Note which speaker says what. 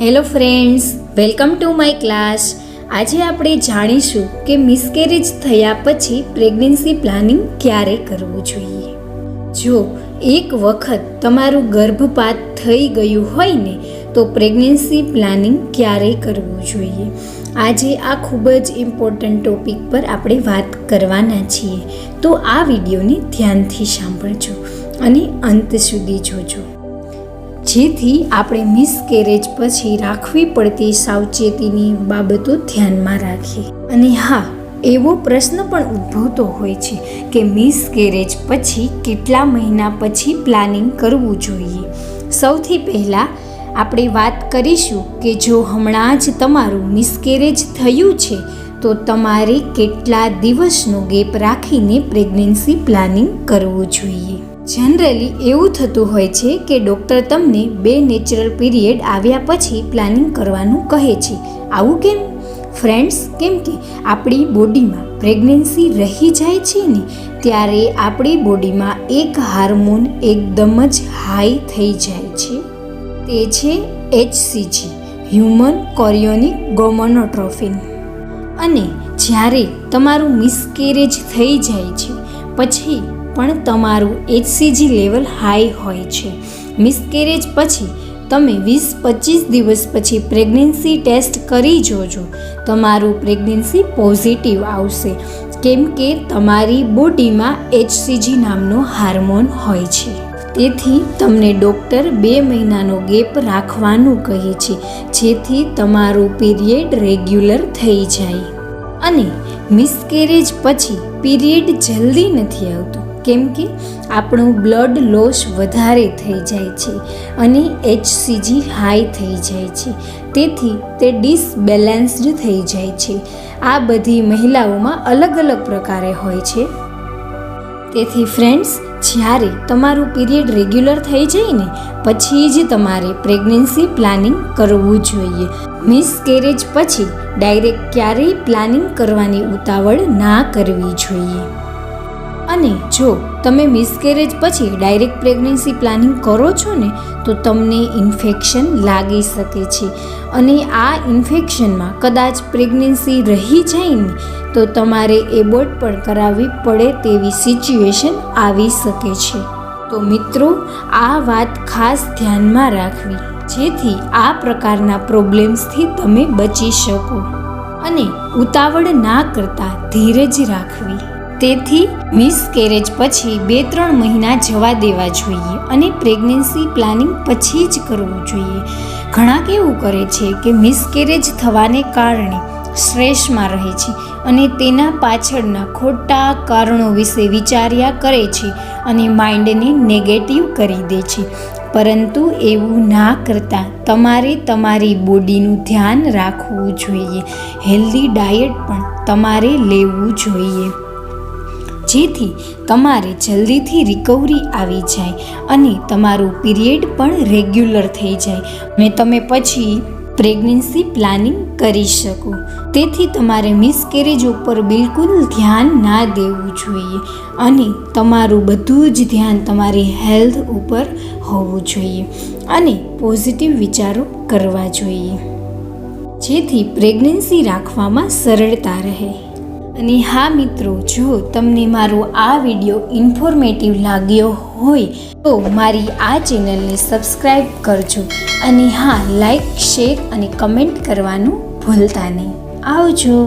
Speaker 1: Hello friends, welcome to my class. આજે આપણે જાણીશું કે મિસકેરેજ થયા પછી પ્રેગ્નન્સી પ્લાનિંગ ક્યારે કરવું જોઈએ. જો એક વખત તમારું ગર્ભપાત થઈ ગયું હોય ને તો પ્રેગ્નન્સી પ્લાનિંગ ક્યારે કરવું જોઈએ. આજે આ ખૂબ જ ઇમ્પોર્ટન્ટ ટોપિક પર આપણે વાત કરવાના છીએ, તો આ વિડીયોને ધ્યાનથી સાંભળજો અને અંત સુધી જોજો, જેથી આપણે મિસકેરેજ પછી રાખવી પડતી સાવચેતીની બાબતો ધ્યાનમાં રાખીએ. અને હા, એવો પ્રશ્ન પણ ઉદ્ભવતો હોય છે કે મિસકેરેજ પછી કેટલા મહિના પછી પ્લાનિંગ કરવું જોઈએ. સૌથી પહેલાં આપણે વાત કરીશું કે જો હમણાં જ તમારું મિસકેરેજ થયું છે તો તમારે કેટલા દિવસનો ગેપ રાખીને પ્રેગ્નન્સી પ્લાનિંગ કરવું જોઈએ. જનરલી એવું થતું હોય છે કે ડૉક્ટર તમને 2 નેચરલ પીરિયડ આવ્યા પછી પ્લાનિંગ કરવાનું કહે છે. આવું કેમ ફ્રેન્ડ્સ? કેમ કે આપણી બોડીમાં પ્રેગ્નન્સી રહી જાય છે ને ત્યારે આપણી બોડીમાં એક હાર્મોન એકદમ જ હાઈ થઈ જાય છે. તે છે HCG, હ્યુમન કોરિયોનિક ગોનોટ્રોપિન. અને જ્યારે તમારું મિસકેરેજ થઈ જાય છે પછી પણ તમારું HCG લેવલ હાઈ હોય છે. મિસકેરેજ પછી તમે 20-25 દિવસ પછી પ્રેગ્નન્સી ટેસ્ટ કરી જોજો, તમારું પ્રેગ્નન્સી પોઝિટિવ આવશે, કેમ કે તમારી બોડીમાં HCG નામનો હાર્મોન હોય છે. તેથી તમને ડૉક્ટર 2 મહિનાનો ગેપ રાખવાનું કહે છે, જેથી તમારું પીરિયડ રેગ્યુલર થઈ જાય. અને મિસકેરેજ પછી પીરિયડ જલ્દી નથી આવતું, કેમ કે આપણું બ્લડ લોસ વધારે થઈ જાય છે અને HCG હાઈ થઈ જાય છે, તેથી તે ડિસબેલેન્સ્ડ થઈ જાય છે. આ બધી મહિલાઓમાં અલગ અલગ પ્રકારે હોય છે. તેથી ફ્રેન્ડ્સ, જ્યારે તમારું પીરિયડ રેગ્યુલર થઈ જાય ને પછી જ તમારે પ્રેગ્નન્સી પ્લાનિંગ કરવું જોઈએ. મિસકેરેજ પછી ડાયરેક્ટ ક્યારેય પ્લાનિંગ કરવાની ઉતાવળ ના કરવી જોઈએ. અને જો તમે મિસકેરેજ પછી ડાયરેક્ટ પ્રેગ્નન્સી પ્લાનિંગ કરો છો ને તો તમને ઇન્ફેક્શન લાગી શકે છે, અને આ ઇન્ફેક્શનમાં કદાચ પ્રેગ્નન્સી રહી જાય ને તો તમારે એબોર્ટ પણ કરાવવી પડે તેવી સિચ્યુએશન આવી શકે છે. તો મિત્રો, આ વાત ખાસ ધ્યાનમાં રાખવી, જેથી આ પ્રકારના પ્રોબ્લેમ્સથી તમે બચી શકો. અને ઉતાવળ ના કરતા ધીરજ રાખવી. તેથી મિસકેરેજ પછી 2-3 મહિના જવા દેવા જોઈએ અને પ્રેગ્નન્સી પ્લાનિંગ પછી જ કરવું જોઈએ. ઘણા કેવું કરે છે કે મિસકેરેજ થવાને કારણે સ્ટ્રેસમાં રહે છે અને તેના પાછળના ખોટા કારણો વિશે વિચાર્યા કરે છે અને માઇન્ડને નેગેટિવ કરી દે છે. પરંતુ એવું ના કરતાં તમારે તમારી બોડીનું ધ્યાન રાખવું જોઈએ. હેલ્ધી ડાયટ પણ તમારે લેવું જોઈએ, જેથી તમારે જલ્દીથી રિકવરી આવી જાય અને તમારું પીરિયડ પણ રેગ્યુલર થઈ જાય અને તમે પછી પ્રેગ્નન્સી પ્લાનિંગ કરી શકો. તેથી તમારે મિસકેરેજ ઉપર બિલકુલ ધ્યાન ના દેવું જોઈએ અને તમારું બધું જ ધ્યાન તમારી હેલ્થ ઉપર હોવું જોઈએ અને પોઝિટિવ વિચારો કરવા જોઈએ, જેથી પ્રેગ્નન્સી રાખવામાં સરળતા રહે. અને હા મિત્રો, જો તમને મારો આ વિડીયો ઇન્ફોર્મેટિવ લાગ્યો હોય તો મારી આ ચેનલને સબસ્ક્રાઈબ કરજો. અને હા, લાઈક, શેર અને કમેન્ટ કરવાનું ભૂલતા નહીં. આવજો.